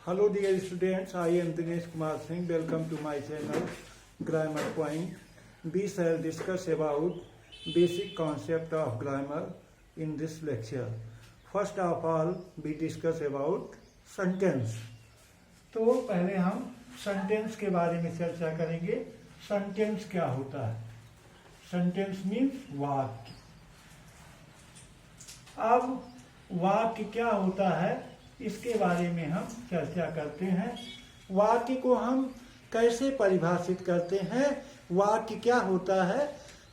Hello dear students, I am Dinesh Kumar Singh. Welcome to my channel Grammar Point. We shall discuss about basic concept of grammar in this lecture. First of all, we discuss about sentence. तो पहले हम sentence के बारे में चर्चा करेंगे. Sentence क्या होता है? सेंटेंस मीन्स वाक्य. अब वाक्य क्या होता है इसके बारे में हम चर्चा करते हैं. वाक्य को हम कैसे परिभाषित करते हैं, वाक्य क्या होता है?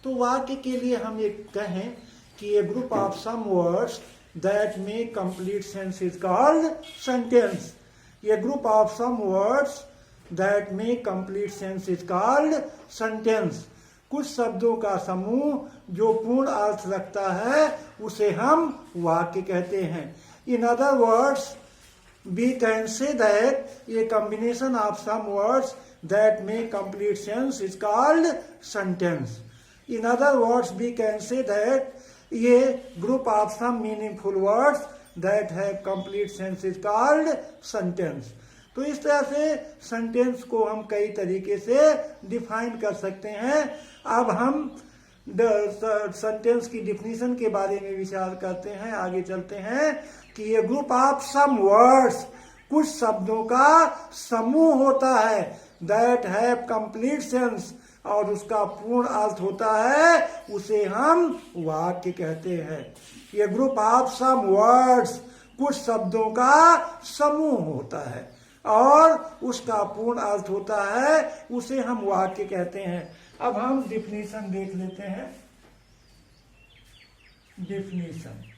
तो वाक्य के लिए हम एक कहें कि a group of some words that make complete sense is called sentence. A group of some words that make complete sense is called sentence. कुछ शब्दों का समूह जो पूर्ण अर्थ रखता है उसे हम वाक्य कहते हैं. In other words, we can say that a combination of some words that make complete sense is called sentence. In other words, we can say that a group of some meaningful words that have complete sense is called sentence. तो इस तरह से sentence को हम कई तरीके से define कर सकते हैं. अब हम सेंटेंस की डिफिनीशन के बारे में विचार करते हैं. आगे चलते हैं कि ये ग्रुप ऑफ सम वर्ड्स, कुछ शब्दों का समूह होता है, दैट हैव कंप्लीट सेंस, और उसका पूर्ण अर्थ होता है, उसे हम वाक्य कहते हैं. ये ग्रुप ऑफ सम वर्ड्स, कुछ शब्दों का समूह होता है और उसका पूर्ण अर्थ होता है, उसे हम वाक्य कहते हैं. अब हम डिफिनीशन देख लेते हैं. Definition.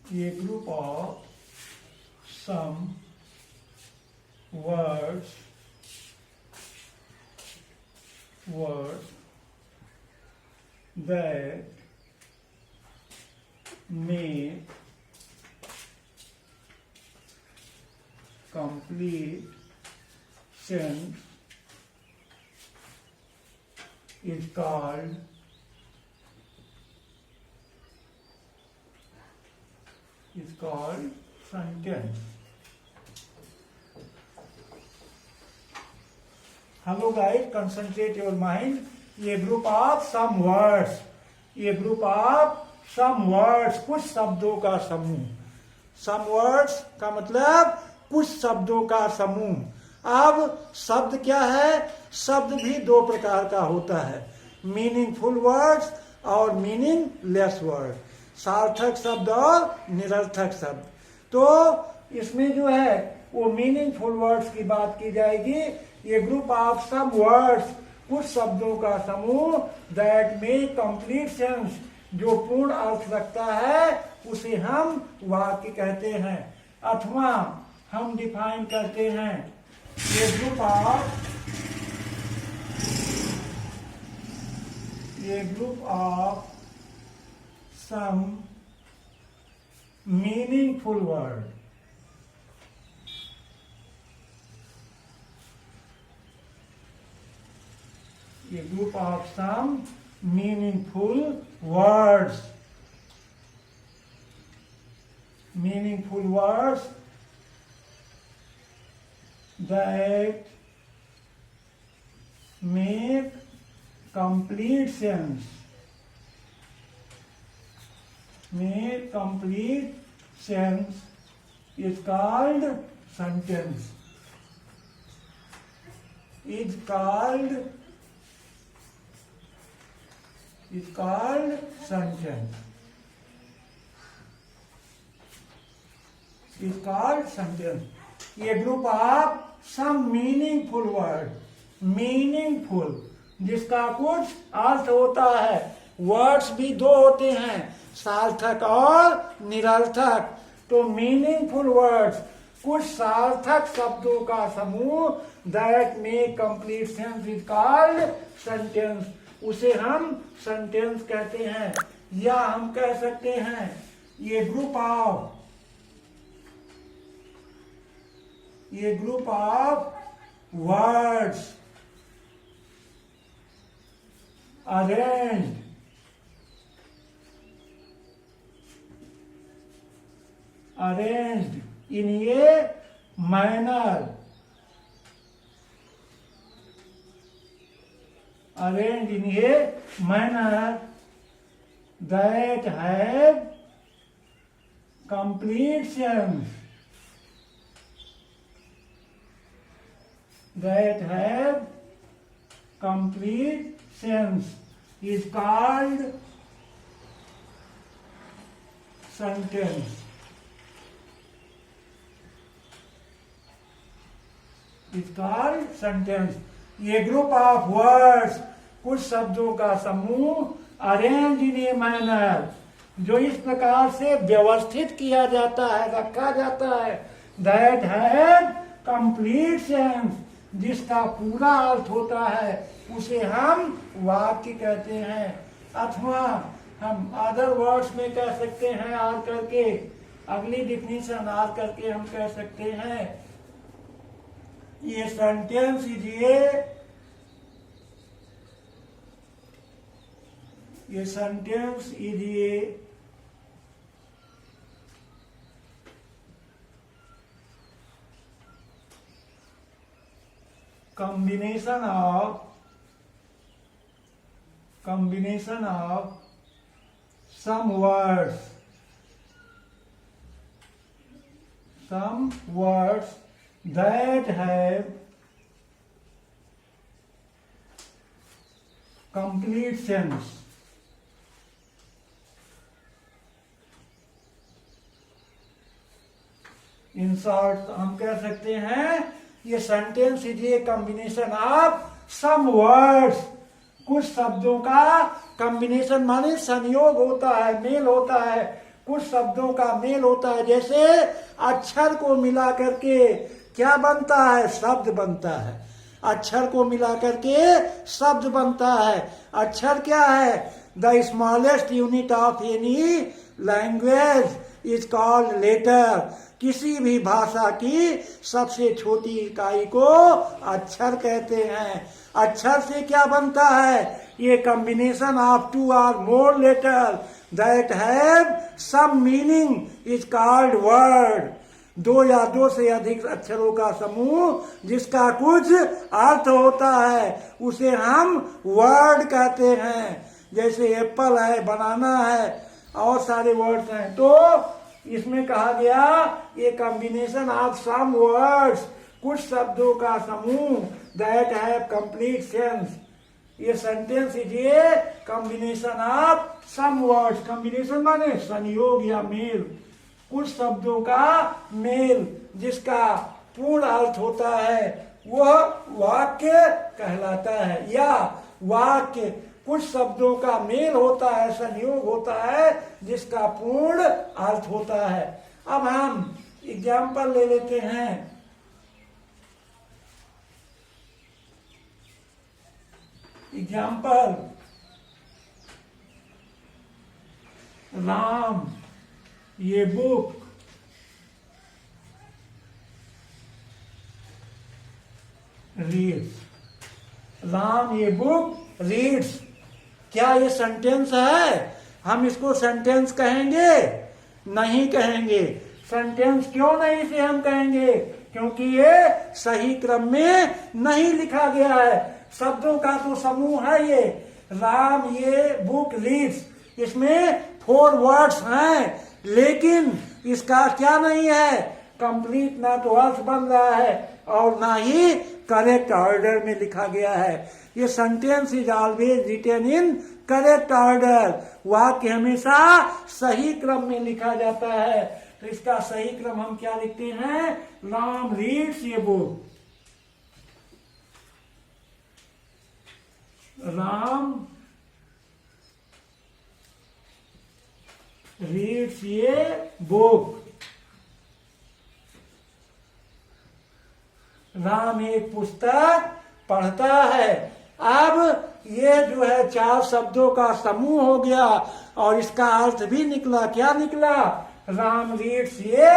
A group of some words that make complete sense is called sentence. Hello guys, concentrate your mind. ये ग्रुप ऑफ सम वर्ड्स, ये ग्रुप ऑफ सम वर्ड्स, कुछ शब्दों का समूह. सम वर्ड्स का मतलब कुछ शब्दों का समूह. अब शब्द क्या है? शब्द भी दो प्रकार का होता है, मीनिंगफुल वर्ड्स और मीनिंगलेस वर्ड. सार्थक शब्द और निरर्थक शब्द. तो इसमें जो है वो मीनिंगफुल वर्ड्स की बात की जाएगी. ये ग्रुप ऑफ सम वर्ड्स, कुछ शब्दों का समूह, दैट मेक कंप्लीट सेंस, जो पूर्ण अर्थ रखता है, उसे हम वाक्य कहते हैं. अथवा हम डिफाइन करते हैं ये group of some meaningful word. A group of some meaningful words that make complete sense is called sentence. Is called sentence. Is called sentence. ये group of some meaningful word, meaningful जिसका कुछ अर्थ होता है. Words भी दो होते हैं, सार्थक और निरर्थक. तो मीनिंगफुल वर्ड्स, कुछ सार्थक शब्दों का समूह, that make complete sense is called sentence, उसे हम सेंटेंस कहते हैं. या हम कह सकते हैं ये group A group of words arranged in a manner that have complete sense, is called sentence. ये ग्रुप ऑफ वर्ड्स, कुछ शब्दों का समूह, अरेंज इन ए मैनर, जो इस प्रकार से व्यवस्थित किया जाता है, रखा जाता है, दैट हैव कंप्लीट सेंस, जिसका पूरा अर्थ होता है, उसे हम वाक्य कहते हैं। अथवा हम अदर वर्ड्स में कह सकते हैं आर करके, अगली डिफिनीशन आर करके हम कह सकते हैं ये sentence is a combination of some words that have complete sense. In short हम कह सकते हैं ये sentence is a combination of some words, कुछ शब्दों का कॉम्बिनेशन माने संयोग होता है, मेल होता है, कुछ शब्दों का मेल होता है। जैसे अक्षर को मिला करके क्या बनता है, शब्द बनता है। अक्षर को मिला करके शब्द बनता है। अक्षर क्या है, the smallest unit of any language is called letter. किसी भी भाषा की सबसे छोटी इकाई को अक्षर कहते हैं। अक्षर से क्या बनता है, ये कॉम्बिनेशन ऑफ टू और more letter that have some meaning is called word. दो या दो से अधिक अक्षरों का समूह जिसका कुछ अर्थ होता है उसे हम वर्ड कहते हैं। जैसे एप्पल है, बनाना है और सारे वर्ड्स हैं। तो इसमें कहा गया ये कॉम्बिनेशन ऑफ सम वर्ड्स, कुछ शब्दों का समूह दैट हैव कंप्लीट सेंस। ये sentence is a combination of some words. Combination माने संयोग या मेल, कुछ शब्दों का मेल जिसका पूर्ण अर्थ होता है वह वाक्य कहलाता है। या वाक्य कुछ शब्दों का मेल होता है, संयोग होता है जिसका पूर्ण अर्थ होता है। अब हम एग्जाम्पल ले लेते हैं। एग्जाम्पल, राम ये बुक रीड्स। राम ये बुक रीड्स। क्या ये सेंटेंस है? हम इसको सेंटेंस कहेंगे? नहीं कहेंगे। सेंटेंस क्यों नहीं इसे हम कहेंगे? क्योंकि ये सही क्रम में नहीं लिखा गया है। शब्दों का तो समूह है ये। राम ये बुक रीड्स, इसमें 4 वर्ड्स हैं, लेकिन इसका क्या नहीं है, कंप्लीट ना तो अर्थ बन रहा है और ना ही करेक्ट ऑर्डर में लिखा गया है। ये sentence is always written in correct order. वाक्य हमेशा सही क्रम में लिखा जाता है। तो इसका सही क्रम हम क्या लिखते हैं, राम रीड्स ये बुक। राम रीड्स ये बुक। राम एक पुस्तक पढ़ता है। अब ये जो है 4 शब्दों का समूह हो गया और इसका अर्थ भी निकला। क्या निकला, राम रीड्स ये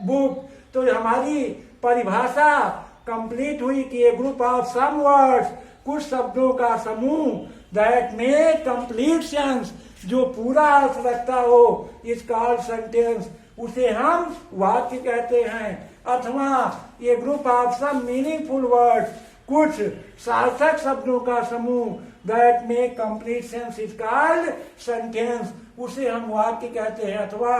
बुक। तो हमारी परिभाषा कंप्लीट हुई कि a group of some words, कुछ शब्दों का समूह, दैट मेक कंप्लीट सेंस, जो पूरा अर्थ रखता हो, इज कॉल्ड सेंटेंस, उसे हम वाक्य कहते हैं। अथवा ये group of some meaningful words, कुछ सार्थक शब्दों का समूह, that make complete sense, is called sentence, उसे हम वाक्य कहते हैं। अथवा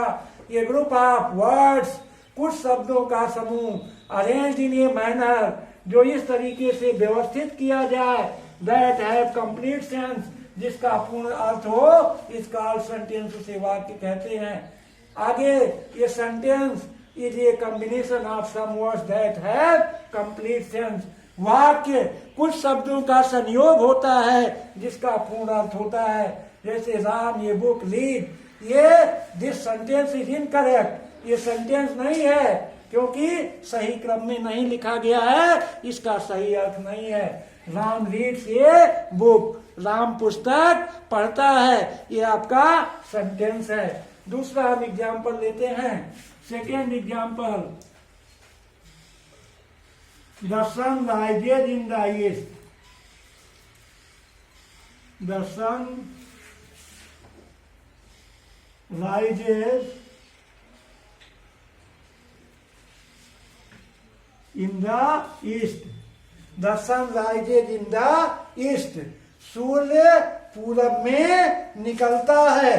ये ग्रुप ऑफ वर्ड्स, कुछ शब्दों का समूह, अरेंज्ड इन ए मैनर, जो इस तरीके से व्यवस्थित किया जाए, दैट हैव कंप्लीट सेंस, जिसका पूर्ण अर्थ हो, इज कॉल्ड सेंटेंस, उसे वाक्य कहते हैं। आगे ये sentence is a combination of some words that have complete sense, वाक्य कुछ शब्दों का संयोग होता है जिसका पूर्ण अर्थ होता है। जैसे राम ये बुक रीड, ये दिस सेंटेंस इज इनकरेक्ट, ये सेंटेंस नहीं है क्योंकि सही क्रम में नहीं लिखा गया है, इसका सही अर्थ नहीं है। राम रीड्स ये बुक, राम पुस्तक पढ़ता है, ये आपका सेंटेंस है। दूसरा हम एग्जाम्पल लेते हैं, second example, the sun rises in the east, the sun rises in the east, the sun rises in the east, सूर्य पूरब में निकलता है।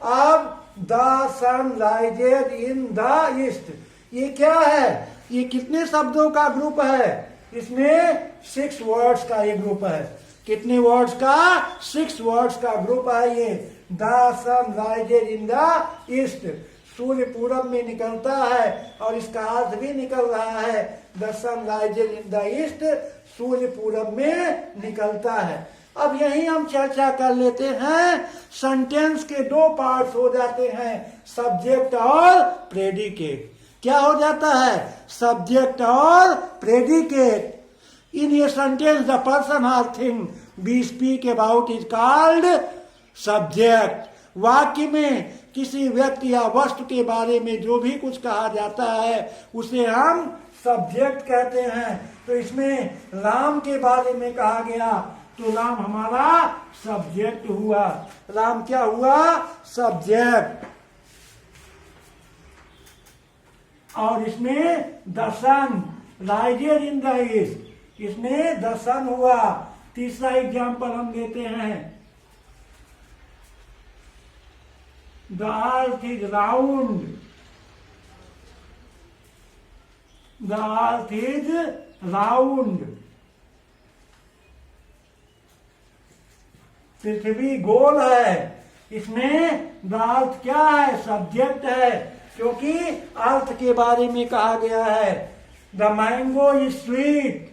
अब the sun rises in the east, ये क्या है? ये कितने शब्दों का ग्रुप है? इसमें 6 वर्ड्स का ये ग्रुप है। कितने वर्ड्स का? 6 वर्ड्स का ग्रुप है ये। the sun rises in the east, सूर्य पूरब में निकलता है और इसका अर्थ भी निकल रहा है, the sun rises in the east, सूर्य पूरब में निकलता है। अब यही हम चर्चा कर लेते हैं, सेंटेंस के 2 पार्ट्स हो जाते हैं, सब्जेक्ट और प्रेडिकेट। क्या हो जाता है? सब्जेक्ट और प्रेडिकेट। इन ये सेंटेंस द पर्सन और thing we speak about is called subject. वाक्य में किसी व्यक्ति या वस्तु के बारे में जो भी कुछ कहा जाता है उसे हम सब्जेक्ट कहते हैं। तो इसमें राम के बारे में कहा गया तो राम हमारा सब्जेक्ट हुआ। राम क्या हुआ? सब्जेक्ट। और इसमें the sun rises in the east, इसमें द सन हुआ। तीसरा एग्जाम्पल हम लेते हैं, the earth is round, the earth is round, पृथ्वी गोल है। इसमें द अर्थ क्या है? सब्जेक्ट है, क्योंकि अर्थ के बारे में कहा गया है। The mango is sweet,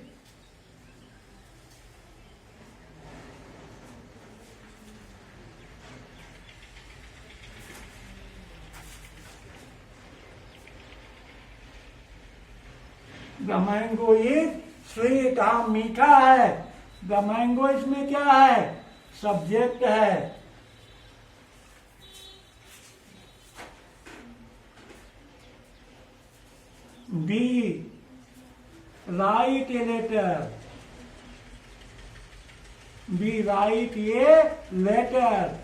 the mango is sweet, आम मीठा है। द मैंगो इसमें क्या है? सब्जेक्ट है। Be write a letter, be write a letter,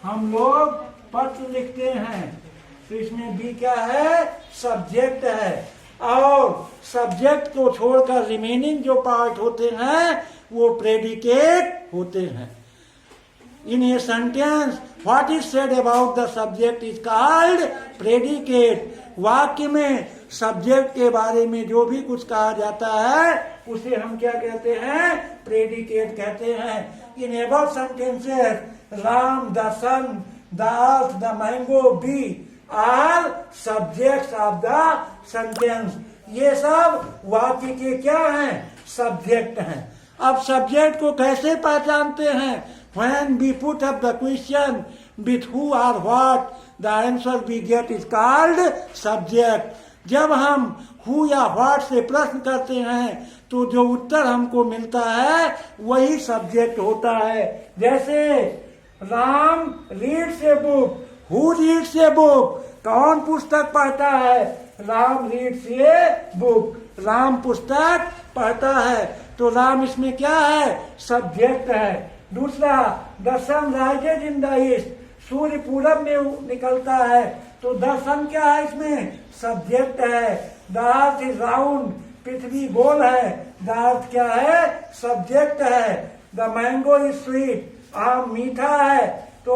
हम लोग पत्र लिखते हैं। तो इसमें बी क्या है? सब्जेक्ट है। और सब्जेक्ट को छोड़कर रिमेनिंग जो पार्ट होते हैं वो प्रेडिकेट होते हैं। In a sentence what is said about the subject is called predicate. वाक्य में सब्जेक्ट के बारे में जो भी कुछ कहा जाता है उसे हम क्या कहते हैं? प्रेडिकेट कहते हैं। In above sentences Ram, the sun, the earth, the mango, be are subjects of the sentence. ये सब वाक्य के क्या हैं? सब्जेक्ट हैं। अब सब्जेक्ट को कैसे पहचानते हैं? When we put up the question with who or what, the answer we get is called subject. जब हम who या what से प्रश्न करते हैं तो जो उत्तर हमको मिलता है वही सब्जेक्ट होता है। जैसे Ram reads a book, who reads a book, कौन पुस्तक पढ़ता है? Ram reads a book, Ram पुस्तक पढ़ता है। तो राम इसमें क्या है? सब्जेक्ट है। दूसरा, the sun rises in the east, सूर्य पूरब में निकलता है। तो द सन क्या है? इसमें सब्जेक्ट है। द अर्थ इज राउंड, पृथ्वी गोल है। द अर्थ क्या है? सब्जेक्ट है। द मैंगो इज स्वीट, आम मीठा है। तो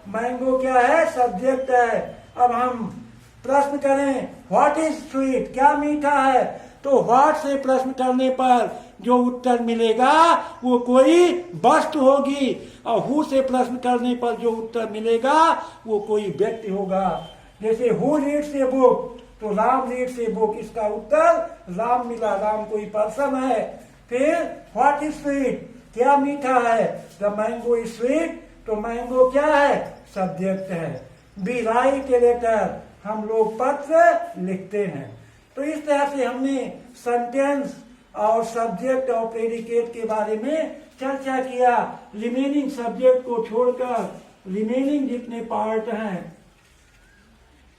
मैंगो क्या है? सब्जेक्ट है। अब हम प्रश्न करें, व्हाट इज स्वीट, क्या मीठा है? तो व्हाट से प्रश्न करने पर जो उत्तर मिलेगा वो कोई वस्तु होगी, और हु से प्रश्न करने पर जो उत्तर मिलेगा वो कोई व्यक्ति होगा। जैसे हु रीड्स ए बुक, तो राम रीड्स ए बुक, इसका उत्तर राम मिला, राम कोई पर्सन है। फिर व्हाट इज स्वीट, क्या मीठा है? द मैंगो इज स्वीट, तो मैंगो क्या है? सब्जेक्ट है। वी राइट ए लेटर, हम लोग पत्र लिखते हैं। तो इस तरह से हमने सेंटेंस और सब्जेक्ट और प्रेडिकेट के बारे में चर्चा किया। रिमेनिंग सब्जेक्ट को छोड़कर रिमेनिंग जितने पार्ट हैं,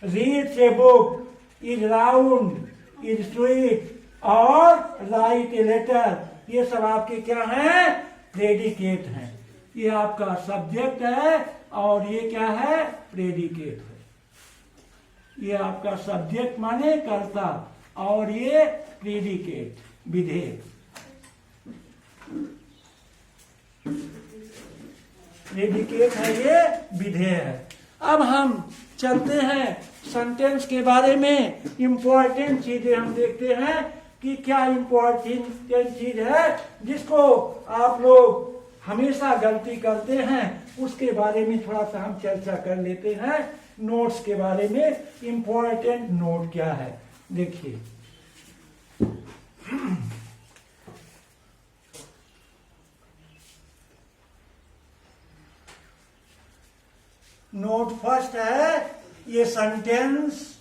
reads a book, is round, is sweet और राइट ए लेटर, ये सब आपके क्या हैं? प्रेडिकेट हैं। ये आपका सब्जेक्ट है और ये क्या है? प्रेडिकेट है। ये आपका सब्जेक्ट माने कर्ता और ये प्रेडिकेट विधेय। प्रेडिकेट है, ये विधेय है। अब हम चलते हैं सेंटेंस के बारे में। इंपॉर्टेंट चीजें हम देखते हैं कि क्या इंपॉर्टेंट चीज है जिसको आप लोग हमेशा गलती करते हैं, उसके बारे में थोड़ा सा हम चर्चा कर लेते हैं। नोट्स के बारे में इंपॉर्टेंट नोट क्या है, देखिए। नोट फर्स्ट है, ये sentence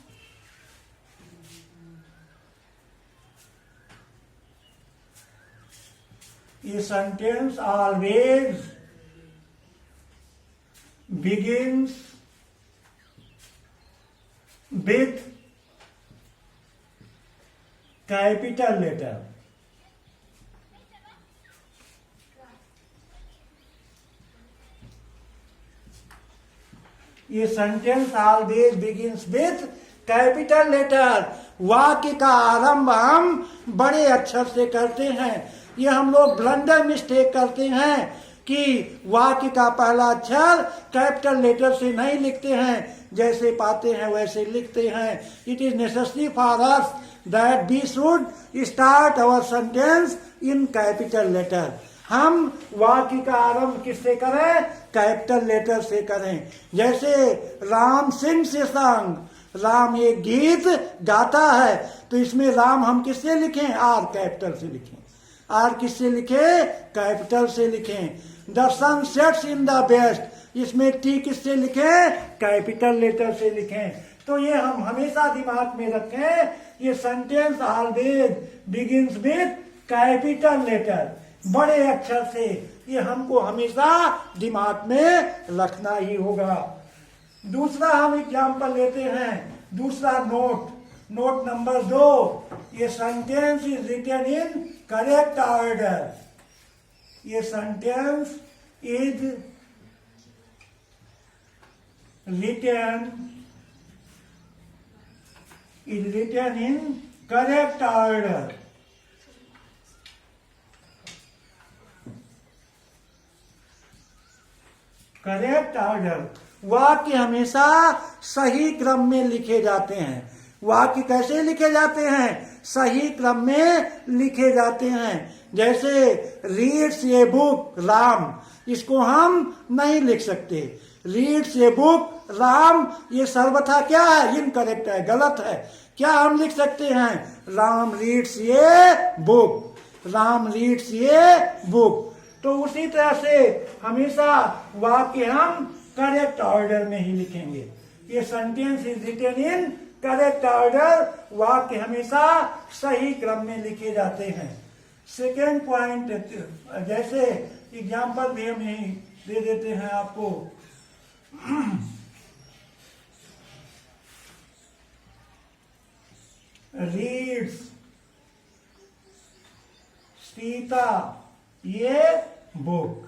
always begins with capital letter. ये sentence always begins with capital letter. वाक्य का आरंभ हम बड़े अक्षर से करते हैं। ये हम लोग ब्लंडर मिस्टेक करते हैं कि वाक्य का पहला अक्षर कैपिटल लेटर से नहीं लिखते हैं, जैसे पाते हैं वैसे लिखते हैं। It is necessary for us that we should start our sentence in capital letter. हम वाक्य का आरंभ किससे करें? कैपिटल लेटर से करें। जैसे Ram sings a song, Ram एक गीत गाता है, तो इसमें राम हम किससे लिखें? आर कैपिटल से लिखें। आर किससे लिखें? कैपिटल से लिखें। The sun sets in the west, इसमें टी किससे लिखें? कैपिटल लेटर से लिखें। तो ये हम हमेशा दिमाग में रखें, ये sentence always begins with capital letter, बड़े अक्षर से। ये हमको हमेशा दिमाग में रखना ही होगा। दूसरा हम एग्जाम्पल लेते हैं, दूसरा नोट नंबर 2, ये sentence is written in correct order. ये sentence is written in correct order. Correct order, वाक्य हमेशा सही क्रम में लिखे जाते हैं। वाक्य कैसे लिखे जाते हैं? सही क्रम में लिखे जाते हैं। जैसे रीड्स ए बुक राम, इसको हम नहीं लिख सकते। रीड्स ए बुक राम, ये सर्वथा क्या है? इनकरेक्ट है, गलत है। क्या हम लिख सकते हैं? Ram reads a book, Ram reads a book. तो उसी तरह से हमेशा वाक्य हम करेक्ट ऑर्डर में ही लिखेंगे। ये sentence is written in correct order, वाक्य हमेशा सही क्रम में लिखे जाते हैं। सेकेंड पॉइंट, जैसे एग्जाम्पल भी हम यही दे देते हैं आपको। रीड्स, सीता ये बुक,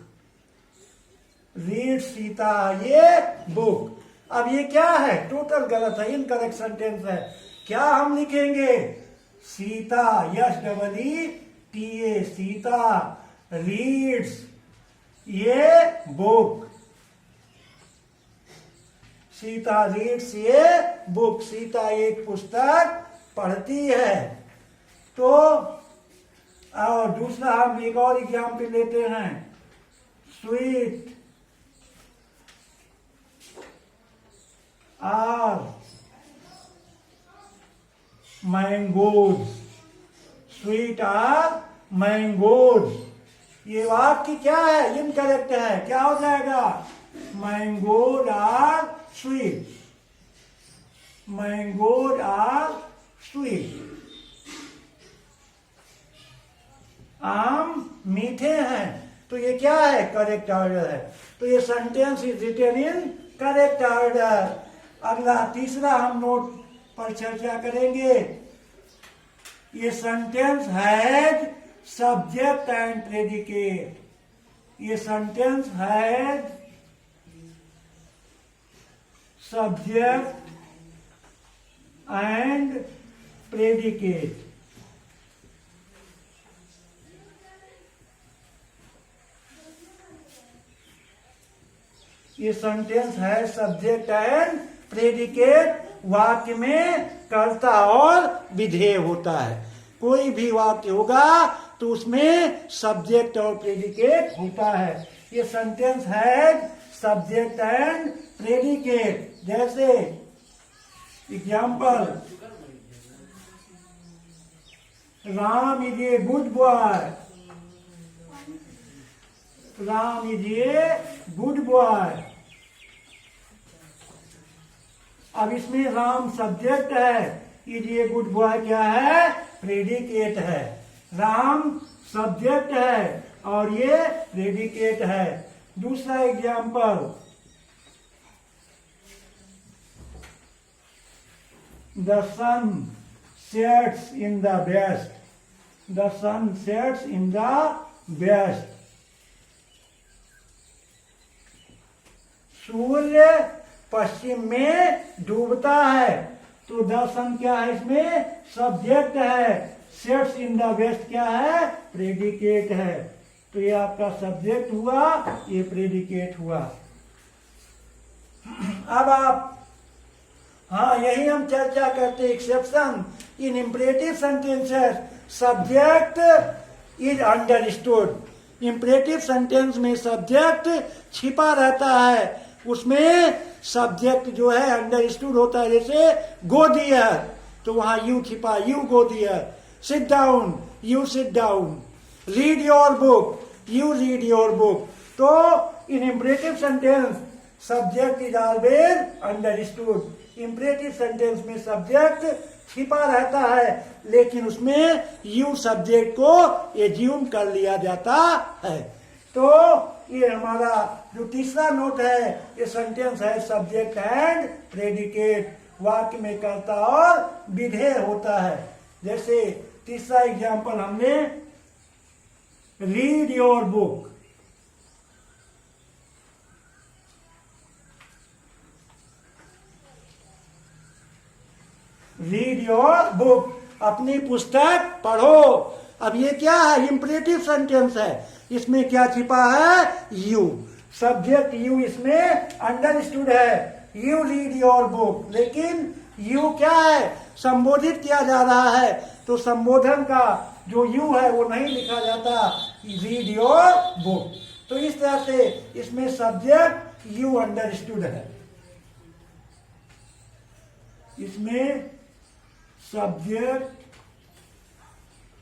रीड सीता ये बुक। अब ये क्या है? टोटल गलत है, इनकरेक्ट सेंटेंस है। क्या हम लिखेंगे? Sita, yes double E T A, Sita reads ये बुक, सीता रीड्स ये बुक, सीता एक पुस्तक पढ़ती है। तो और दूसरा हम एक और एग्जाम्पल लेते हैं, sweet are mangoes, sweet are mangoes. ये वाक्य क्या है? इनकरेक्ट है। क्या हो जाएगा? Mangoes are sweet, mangoes are sweet. आम मीठे हैं। तो ये क्या है? करेक्ट ऑर्डर है। तो ये sentence is written in correct order. अगला तीसरा हम नोट पर चर्चा करेंगे। ये sentence has subject and predicate, ये sentence has subject and predicate. ये सेंटेंस है सब्जेक्ट एंड प्रेडिकेट। वाक्य में कर्ता और विधेय होता है। कोई भी वाक्य होगा तो उसमें सब्जेक्ट और प्रेडिकेट होता है। ये सेंटेंस है सब्जेक्ट एंड प्रेडिकेट। जैसे example, Ram is a good boy, Ram is a good boy. अब इसमें राम सब्जेक्ट है, इज ए गुड बॉय क्या है? प्रेडिकेट है। राम सब्जेक्ट है और ये प्रेडिकेट है। दूसरा example, the sun sets in the west, the sun sets in the west. सूर्य पश्चिम में डूबता है। तो द सन क्या है? इसमें सब्जेक्ट है। सेट्स इन द वेस्ट क्या है? प्रेडिकेट है। तो ये आपका सब्जेक्ट हुआ, ये प्रेडिकेट हुआ। अब आप, हाँ यही हम चर्चा करते exception in imperative sentences subject is understood. Imperative sentence में सब्जेक्ट छिपा रहता है, उसमें सब्जेक्ट जो है अंडरस्टूड होता है। जैसे गो दियर, तो वहां यू छिपा, you go there. Sit down, you sit down. Read your book, you read your book. तो in imperative sentence subject is always understood. Imperative sentence में सब्जेक्ट छिपा रहता है, लेकिन उसमें यू सब्जेक्ट को एज्यूम कर लिया जाता है। तो ये हमारा जो तीसरा नोट है, ये सेंटेंस है सब्जेक्ट एंड प्रेडिकेट। वाक्य में कर्ता और विधेय होता है। जैसे तीसरा एग्जाम्पल हमने, read your book, read your book, अपनी पुस्तक पढ़ो। अब ये क्या है? इंपरेटिव सेंटेंस है। इसमें क्या छिपा है? यू, सब्जेक्ट यू इसमें अंडरस्टूड है। यू रीड योर बुक, लेकिन यू क्या है? संबोधित किया जा रहा है, तो संबोधन का जो यू है वो नहीं लिखा जाता, रीड योर बुक। तो इस तरह से इसमें सब्जेक्ट यू अंडरस्टूड है, इसमें subject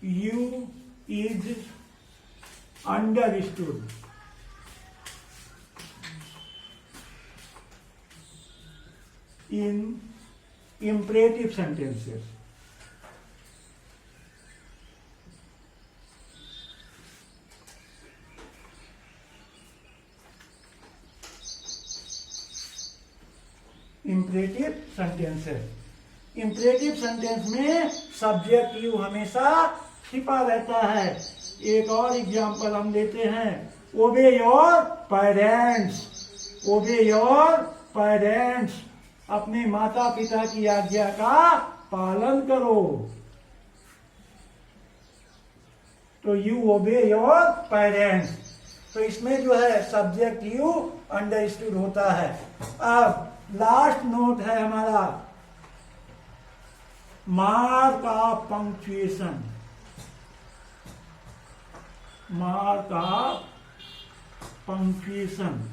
you is understood. In imperative sentences. Imperative sentences. Imperative sentence में सब्जेक्ट यू हमेशा छिपा रहता है। एक और एग्जांपल हम लेते हैं, ओबे योर पेरेंट्स। ओबे योर पेरेंट्स, अपने माता पिता की आज्ञा का पालन करो। तो यू ओबे योर पेरेंट्स, तो इसमें जो है सब्जेक्ट यू अंडरस्टूड होता है। अब लास्ट नोट है हमारा mark of punctuation. Mark of punctuation,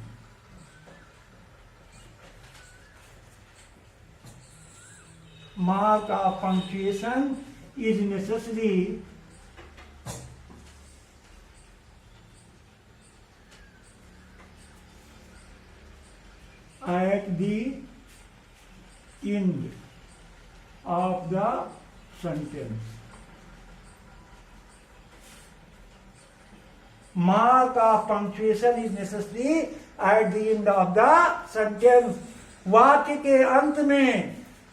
mark of punctuation is necessary at the end of the sentence. Mark of punctuation is necessary at the end of the sentence.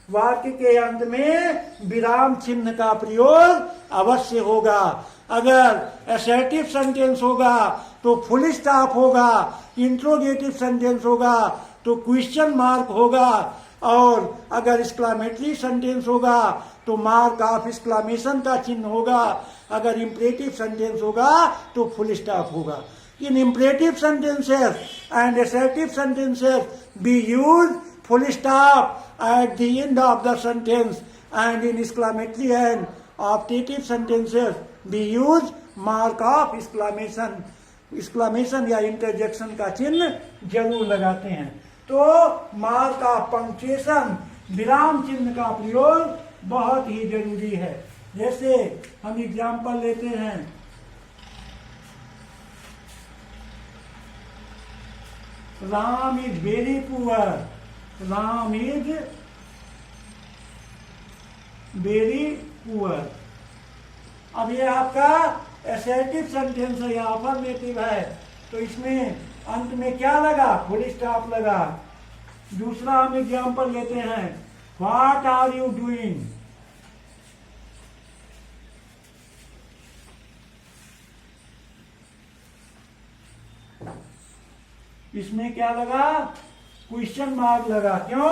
वाक्य के अंत में विराम चिन्ह का प्रयोग अवश्य होगा। अगर असर्टिव सेंटेंस होगा तो फुल स्टॉप होगा, इंट्रोगेटिव सेंटेंस होगा तो क्वेश्चन मार्क होगा, और अगर एक्सक्लेमेटरी सेंटेंस होगा तो मार्क ऑफ एक्सक्लेमेशन का चिन्ह होगा। अगर इंपरेटिव सेंटेंस होगा तो फुल स्टॉप होगा। In imperative sentences and assertive sentences be use full stop at the end of the sentence, and in exclamatory and optative sentences we use mark of exclamation. exclamation या interjection का चिन्ह जरूर लगाते हैं। तो mark of punctuation, विराम चिन्ह का प्रयोग बहुत ही जरूरी है। जैसे हम एग्जाम्पल लेते हैं, Ram is very poor. Ram is very poor. अब ये आपका असर्टिव सेंटेंस है या अफर्मेटिव है, तो इसमें अंत में क्या लगा? फुल स्टॉप लगा। दूसरा हम एग्जाम्पल लेते हैं, व्हाट आर यू डूइंग। इसमें क्या लगा? क्वेश्चन मार्क लगा। क्यों?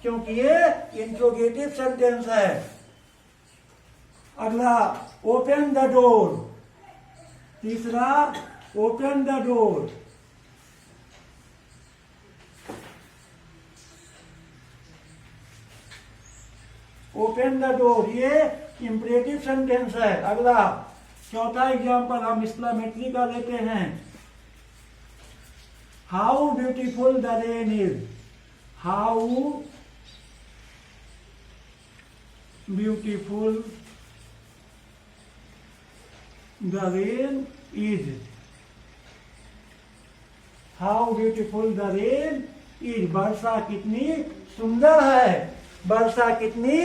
क्योंकि ये इंट्रोगेटिव सेंटेंस है। अगला, ओपन द डोर। तीसरा, open the door. Open the door, ये इंपरेटिव सेंटेंस है। अगला, चौथा एग्जाम्पल हम एक्सक्लेमेटरी का लेते हैं, How beautiful the rain is. How beautiful the rain is. How beautiful the rain is. वर्षा कितनी सुंदर है। वर्षा कितनी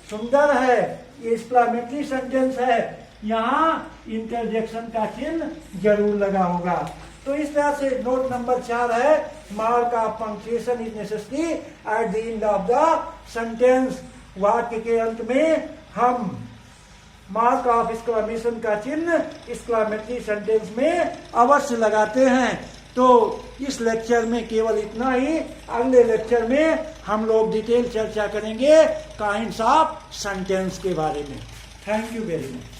सुंदर है। ये एक्सक्लेमेटरी सेंटेंस है, यहाँ इंटरजेक्शन का चिन्ह जरूर लगा होगा। तो इस तरह से नोट नंबर 4 है, mark of punctuation is necessary at the end of the sentence. वाक्य के अंत में हम मार्क ऑफ एक्सक्लेमेशन का चिन्ह एक्सक्लेमेटरी सेंटेंस में अवश्य लगाते हैं। तो इस लेक्चर में केवल इतना ही। अगले लेक्चर में हम लोग डिटेल चर्चा करेंगे काइंड्स ऑफ सेंटेंस के बारे में। Thank you very much.